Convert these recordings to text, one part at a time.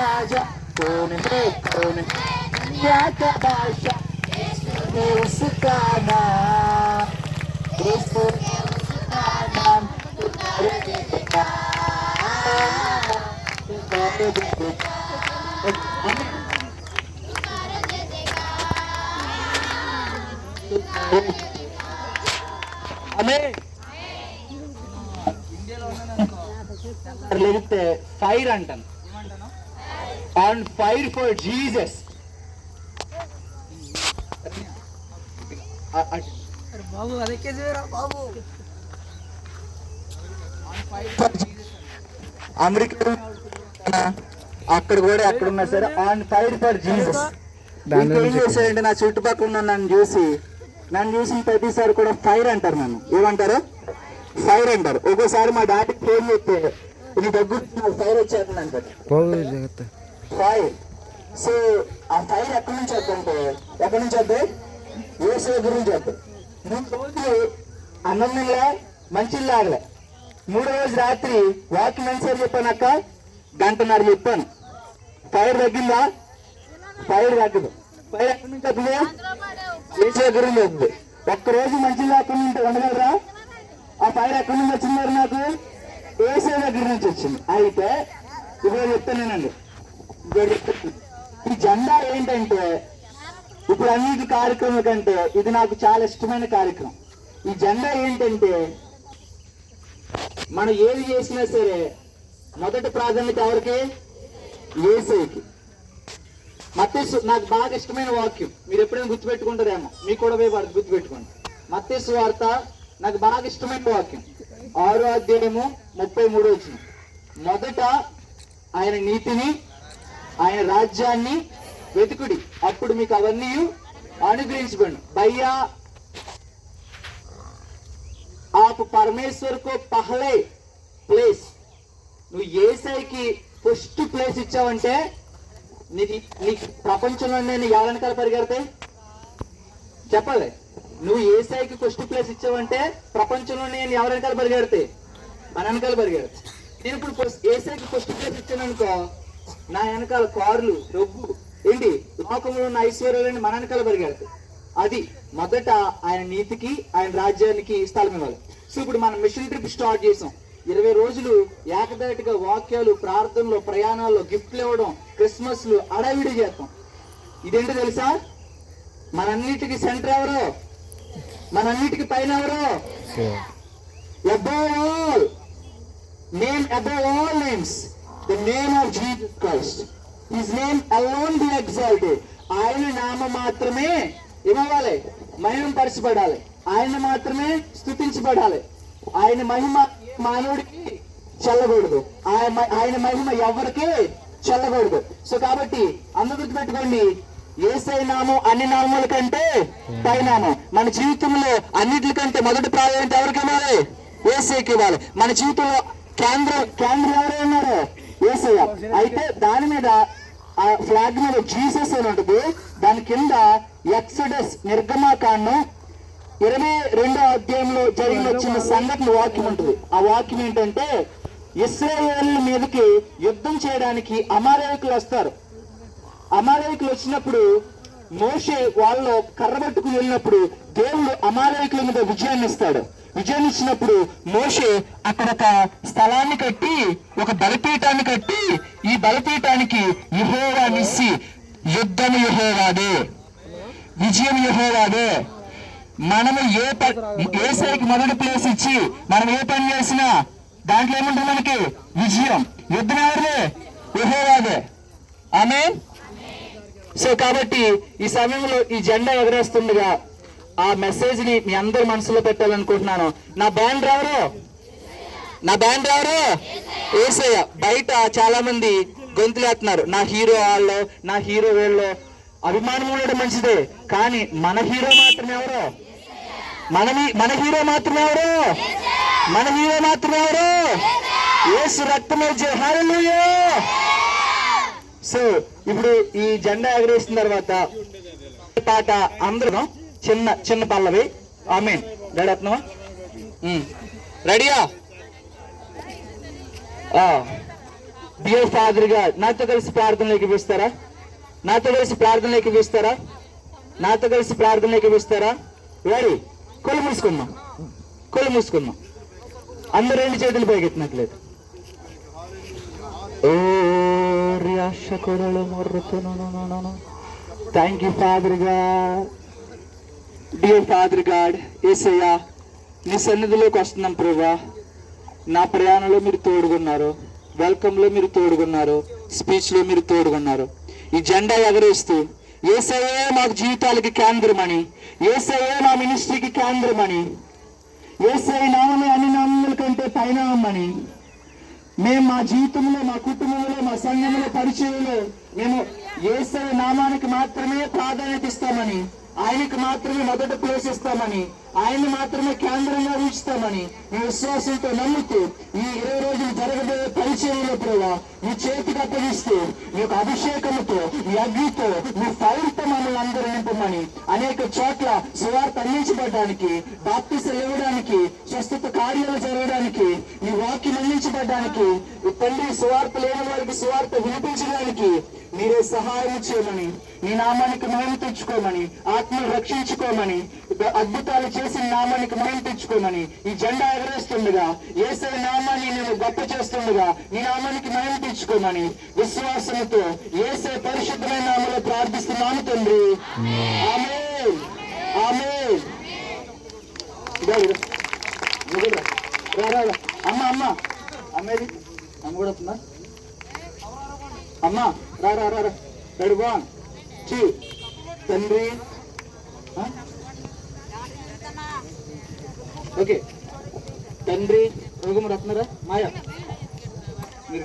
राजा कौन है क्या का बादशाह है उसका नाम, यीशु है उसका नाम, पुकारे देगा पुकारे देगा। లేకపోతే ఫైర్ అంటాను, on fire for Jesus. America అక్కడ కూడా ఎక్కడున్నా సరే ఆన్ ఫైర్ ఫర్ జీసస్. ఏం చేశారంటే నా చుట్టుపక్కల ఉన్న నన్ను చూసి ప్రతిసారి కూడా ఫైర్ అంటారు. నన్ను ఏమంటారు? ఫైర్ అంటారు. ఒక్కోసారి మా డాడీకి ఫోన్ చేస్తే నీ దగ్గర నాకు ఫైర్ వచ్చేస్తుంది అంటారు, ఫైర్. సో ఆ ఫైర్ ఎక్కడి నుంచి వద్దంటే యేసు గురించి వద్దాం. 3 రోజులు అన్నం తినలే, మంచిలు లాగలే. 3వ రోజు రాత్రి వాకింగ్ ఎంతసేపు చెప్పానక్క? 1:30 చెప్పాను. ఫైర్ తగ్గిందా? ఫైర్ తగ్గదు. ఫైర్ ఎక్కడి నుంచి వద్దు? యేసు గురించి వద్దు. ఒక్కరోజు మంచిలు లేకుండా ఉండగలరా? ఆ ఫైర్ ఎక్కడి నుంచి వచ్చిందారు? నాకు యేసు దగ్గర నుంచి వచ్చింది. అయితే ఇప్పుడు చెప్తానేనండి, ఈ జెండా ఏంటంటే ఇప్పుడు అన్నిటి కార్యక్రమం కంటే ఇది నాకు చాలా ఇష్టమైన కార్యక్రమం. ఈ జెండా ఏంటంటే మనం ఏది చేసినా సరే మొదటి ప్రాధాన్యత ఎవరికి? యేసుకి. మత్తయి, నాకు బాగా ఇష్టమైన వాక్యం, మీరు ఎప్పుడైనా గుర్తుపెట్టుకుంటారేమో, మీకు కూడా వేయబడదు, గుర్తుపెట్టుకోండి. మత్తయి సువార్త నాకు బాగా ఇష్టమైన వాక్యం, 6వ అధ్యాయము 33వ వచనం. మొదట ఆయన నీతిని ఆయన రాజ్యాన్ని వెతుకుడి, అప్పుడు మీకు అవన్నీ అనుగ్రహించబడి. భయ్యా आप परमेश्वर को पहले प्लेस, నువ్వు యేసయ్యకి ఫస్ట్ ప్లేస్ ఇచ్చావంటే నీ ప్రపంచంలో నేను ఎవరెనకాల పరిగెడతాయి చెప్పాలి. నువ్వు యేసయ్యకి ఫస్ట్ ప్లేస్ ఇచ్చావంటే ప్రపంచంలో నేను ఎవరెనకాల పరిగెడతాయి? మన వెనకాల పరిగెడతాయి. నేను ఇప్పుడు యేసయ్యకి ఫస్ట్ ప్లేస్ ఇచ్చాను అనుకో, నా వెనకాల కార్లు, డబ్బు, ఏంటి లోకంలో ఉన్న ఐశ్వర్యాలని మన వెనకాల పరిగెడతాయి. అది మొదట ఆయన నీతికి ఆయన రాజ్యానికి స్థలం ఇవ్వాలి. సో ఇప్పుడు మనం మిషన్ ట్రిప్ స్టార్ట్ చేసాం. 20 రోజులు ఏకదాటిగా వాక్యాలు, ప్రార్థనలు, ప్రయాణాల్లో, గిఫ్ట్లు ఇవ్వడం, క్రిస్మస్లు అడవిడి చేస్తాం. ఇదేంటో తెలుసా? మనంన్నిటికీ సెంటర్ ఎవరు? మనంన్నిటికీ పైన ఎవరు? above all name, above all names, the name of Jesus Christ, his name alone be exalted. ఆయన నామం మాత్రమే ఏమవ్వాలి? మహిమపరచబడాలి. ఆయన మాత్రమే స్తుతించబడాలి. ఆయన మహిమ మానవుడికి చెల్లకూడదు, ఆయన మహిమ ఎవరికి చెల్లకూడదు. సో కాబట్టి అందరూ గుర్తుపెట్టుకోండి, యేసయ్య నామం అన్ని నామముల కంటే పైనామం. మన జీవితంలో అన్నిటికంటే మొదటి ప్రాధాన్యత ఎవరికి ఇవ్వాలి? యేసయ్యకి ఇవ్వాలి. మన జీవితంలో కేంద్రం ఎవరు ఉన్నారు? యేసయ్య. అయితే దాని మీద ఆ ఫ్లాగ్ మీద జీసస్ అని ఉంటుంది, దాని కింద ఎక్సడస్ నిర్గమాకాండం 22వ అధ్యాయంలో వచ్చిన సంఘటన వాక్యం ఉంటుంది. ఆ వాక్యం ఏంటంటే, ఇశ్రాయేలు మీదకి యుద్ధం చేయడానికి అమాలేకులు వస్తారు. అమాలేకులు వచ్చినప్పుడు మోషే వాళ్ళు కర్రబట్టుకుని వెళ్ళినప్పుడు దేవుడు అమాలేకుల మీద విజయాన్ని ఇస్తాడు. విజయాన్ని ఇచ్చినప్పుడు మోషే అక్కడ ఒక స్థలాన్ని కట్టి, ఒక బలిపీఠాన్ని కట్టి, ఈ బలిపీఠానికి యెహోవా నిస్సి, యుద్ధము యెహోవాదే, విజయం యెహోవాదే. మనము యేసయ్యకి మొదటి ప్లేస్ ఇచ్చి మనం ఏ పని చేసినా దాంట్లో ఏముంటుంది? మనకి విజయం. యుద్ధం ఎవరిదే? యెహోవాదే. ఆమేన్. సో కాబట్టి ఈ సమయంలో ఈ జెండా ఎగరేస్తుండగా ఆ మెసేజ్ ని మీ అందరి మనసులో పెట్టాలనుకుంటున్నాను. నా బ్యాండ్ ఎవరు? యేసయ్య. బయట చాలా మంది గొంతులేస్తున్నారు, నా హీరో వాళ్ళు, నా హీరో వీళ్ళు. అభిమానం ఉండడం మంచిదే, కానీ మన హీరో మాత్రమే ఎవరు? మన హీరో మాత్రమే ఎవరు? యేసు రక్తమే జయ. హల్లెలూయా. సో ఇప్పుడు ఈ జెండా ఎగరేసిన తర్వాత పాట అందరూ చిన్న పల్లవి. ఆమేన్. రెడీ? రెడీయా? డియర్ ఫాదర్ గాడ్, నాతో కలిసి ప్రార్థనలోకి పిలుస్తారా? నాతో కలిసి ప్రార్థనలోకి పిలుస్తారా? నాతో కలిసి ప్రార్థనలోకి పిలుస్తారా? రెడీ? కొలు మూసుకుందాం, కొలు మూసుకుందాం. అందరూ 2 చేతులు పైకెత్తినట్లేదు. Thank you father God. Dear father God, Yesayya నీ సన్నిధిలోకి వస్తున్నాం ప్రభువా. నా ప్రయాణంలో మీరు తోడుగున్నారు, వెల్కమ్లో మీరు తోడుగున్నారు, స్పీచ్లో మీరు తోడుగున్నారు. ఈ జెండా ఎగరేస్తూ యేసయ్యే మాకు జీవితాలకి కేంద్రమని, యేసయ్యే మా మినిస్ట్రీకి కేంద్రమని, యేసయ్య నామమే అన్ని నామముల కంటే పైనామని, మేము మా జీవితంలో, మా కుటుంబంలో, మా సంఘంలో, పరిచయంలో మేము యేసయ్య నామానికి మాత్రమే ప్రాధాన్యత ఇస్తామని, ఆయనకు మాత్రమే మొదట ప్లేస్ ఇస్తామని, ఆయన్ని మాత్రమే కేంద్రంగా ఉంచుతామని మీ విశ్వాసంతో నమ్ముతూ ఈ 20 రోజులు జరగబోయే పరిచయంలో ప్రభా మీ చేతికి అప్పగిస్తూ మీ యొక్క అభిషేకంతో, మీ అగ్నితో, మీ ఫైర్తో మమ్మల్ని అందరూ నింపమని, అనేక చోట్ల సువార్త అందించబడడానికి, బాప్తిసాలు ఇవ్వడానికి, స్వస్థత కార్యాలు జరగడానికి, మీ వాక్యం అందించబడడానికి, తండ్రి సువార్త లేని వారికి సువార్త వినిపించడానికి మీరే సహాయం చేయమని, మీ నామానికి మహిమ తెచ్చుకోమని, ఆత్మను రక్షించుకోమని, అద్భుతాలు చేసిన నామానికి మహిమ తెచ్చుకోమని, ఈ జెండా ఎగరేస్తుండగా యేసయ్య నామాన్ని నేను గొప్ప చేస్తుండగా నీ నామానికి మహిమ తెచ్చుకోమని విశ్వాసంతో యేసయ్య పరిశుద్ధమైన నామములో ప్రార్థిస్తున్నాను తండ్రి. ఆమేన్, ఆమేన్. అమ్మ అమ్మ అమ్మేది అమ్మ కూడా వస్తుందా? అమ్మా రా రా రా రెడీ 1 2. తండ్రి ఓకే. తండ్రి రోగం రత్నరా మాయా మీరు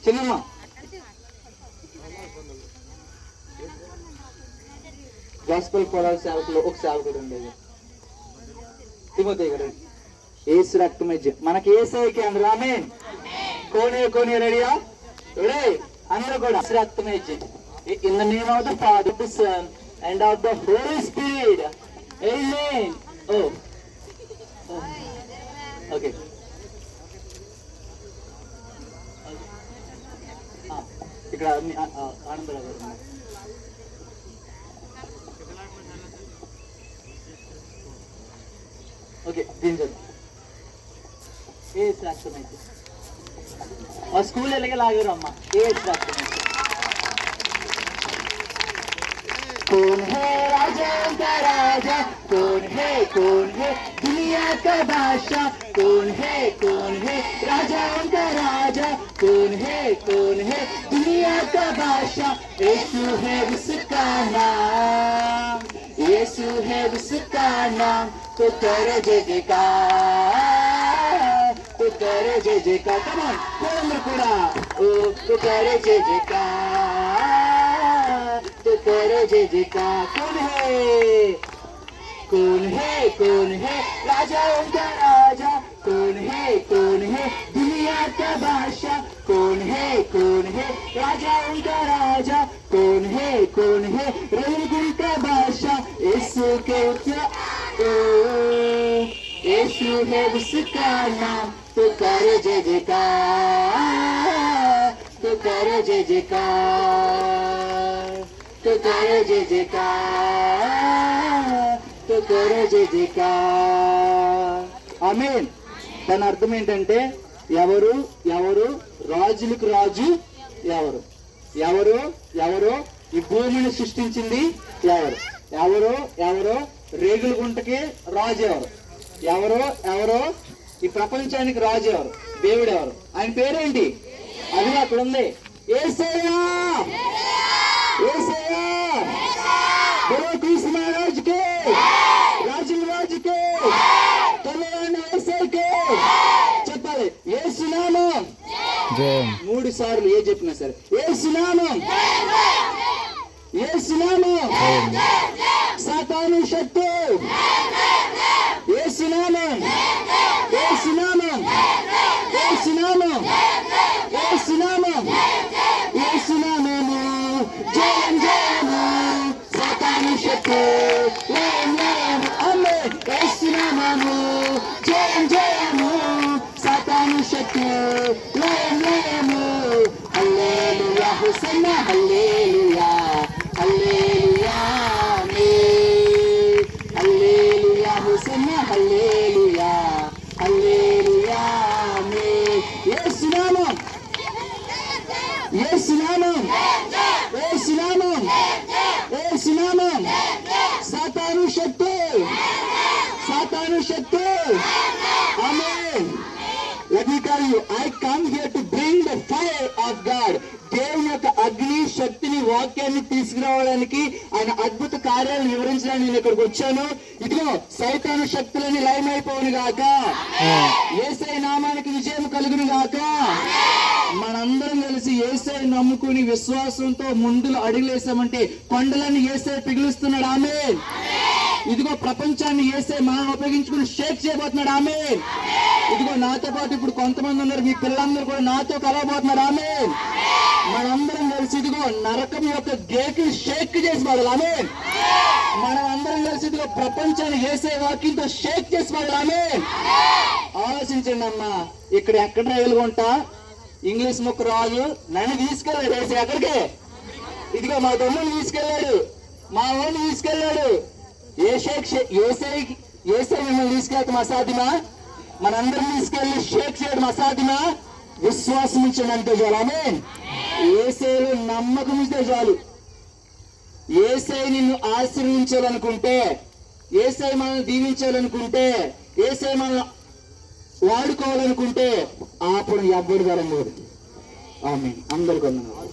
చిన్నమ్మ గాస్పల్ కోరాల సేవకులు ఒక సేవకుడు ఉండేది తిమోతి గారు. ఏసు రక్తమే మనకి యేసయ్య కేంద్రం. ఆమేన్. కోనే రెడీయా? రెడీ అందరూ కూడా రక్తమే in the name of the Father, the Son and of the Holy Spirit. Amen. Oh. Okay. ఇక్కడ ఆనందరావు గారు ఉన్నారు. ఓకే దీని ఏ రక్తమైతే और स्कूल लेके लागे अम्मा ये कौन है राजा का राजा, कौन है दुनिया का बादशाह, कौन है राजा का राजा, कौन है दुनिया का बादशाह. यीशु है उसका नाम, यीशु है उसका नाम, तो करे जय जयकार, तो करे जय जयकार. कम ऑन कोमर कुड़ा ओ तो करे जय जयकार, तो करे जय जयकार. कौन है राजाओं का राजा, कौन है दुनिया का बादशाह, कौन है राजाओं का राजा, कौन है रंगुन का बादशाह. यीशु के यीशु है उसका नाम, तो करे जय जयकार, तो करे जय जयकार, तो करे जय जयकार, तो करे जय जयकार. ఆమేన్. దాని అర్థం ఏంటంటే ఎవరు రాజులకు రాజు ఎవరు ఈ భూమిని సృష్టించింది ఎవరు రేగుల గుంటకి రాజు ఎవరు ఈ ప్రపంచానికి రాజు ఎవరు? దేవుడు ఎవరు? ఆయన పేరేంటి? అది అక్కడ ఉంది. యేసయ్య, కృష్ణ రాజుకే, రాజుల రాజుకే, తొలవాడిని యేసయ్యకే చెప్పాలి. యేసునామం 3 సార్లు ఏ చెప్పినా సరే. యేసునామం సాతాను శక్తి, యేసునామం జయం జయము, సాతాను శక్తి ఆమేన్. యేసునామము జయం జయము, సాతాను శక్తి లయము. హోసన్నా హల్లెలూయా హల్లెలూయా ఆమేన్ హల్లెలూయా హోసన్నా హల్లెలూయా హల్లెలూయా ఆమేన్ యేసు నామం యేసు నామం యేసు నామం యేసు నామం సాతాను శక్తి ఆమేన్. Let me tell you, I come here to bring the fire of God. దేవుని యొక్క అగ్ని శక్తిని వాక్యాన్ని తీసుకురావడానికి ఆయన అద్భుత కార్యాలను వివరించడానికి నేను ఇక్కడికి వచ్చాను. ఇదిగో సైతాను శక్తులని లయమైపోవును గాక, యేసయ్య నామానికి విజయం కలుగును గాక. మనందరం కలిసి యేసయ్య నమ్ముకుని విశ్వాసంతో ముందులు అడుగులేసామంటే కొండలన్నీ యేసయ్య పిగులుస్తున్నాడు. ఆమేన్. ఇదిగో ప్రపంచాన్ని యేసయ్య మనం ఉపయోగించుకుని షేక్ చేయబోతున్నాడు. ఆమేన్. ఇదిగో నాతో పాటు ఇప్పుడు కొంతమంది ఉన్నారు, మీ పిల్లలందరూ కూడా నాతో కలవబోతున్నారు. ఆమేన్. మనందరం కలిసి ఇదిగో నరకం యొక్క గేట్ షేక్ చేసి పడాలి. ఆమేన్. మనం అందరం కలిసి ఇదిగో ప్రపంచాన్ని యేసయ్య వాక్యంతో షేక్ చేసి పడాలి. ఆమేన్. ఆలోచించండి అమ్మా, ఇక్కడ ఎక్కడ రైలుగుంటా ఇంగ్లీష్ ముక్క రాజు నన్ను తీసుకెళ్ళాడు యేసయ్య ఎక్కడికి. ఇదిగో మా తమ్ముడు తీసుకెళ్ళాడు, మా ఊరిని తీసుకెళ్ళాడు. యేసయ్య మిమ్మల్ని తీసుకెళ్తాం అసాధ్యమా? మనందరం తీసుకెళ్ళి షేక్ చేయడం అసాధ్యమా? విశ్వాసం ఉంచండి అంతే చాలు. ఆమేన్. యేసయ్యలో నమ్మకం ఉంటే చాలు. యేసయ్య నిన్ను ఆశీర్వించాలనుకుంటే, యేసయ్య మనల్ని దీవించాలనుకుంటే, యేసయ్య మనల్ని వాడుకోవాలనుకుంటే అప్పుడు ఎవ్వరు జరగదు. ఆమేన్. అందరికీ వందనాలు.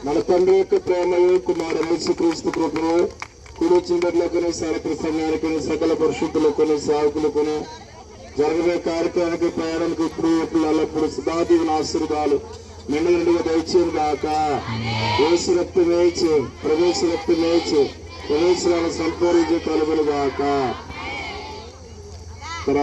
మన తండ్రి యొక్క ప్రేమయు కుమారుడు యేసుక్రీస్తు కృపను కూడొచ్చిన బిడ్డలకును సకల ప్రసంగానికును సకల పరిశుద్ధులకును సేవకులకును జరగబోయే కార్యక్రమానికి ప్రయాణానికి ఇప్పుడు ఎల్లప్పుడు సదాదీవుని ఆశీర్వాదాలు మెండలుగా దయచేయను గాక. యేసు రక్తమేచి ప్రవేశ రక్తమేచి ప్రవేశాలను సంపూర్ణ కలుగును గాక.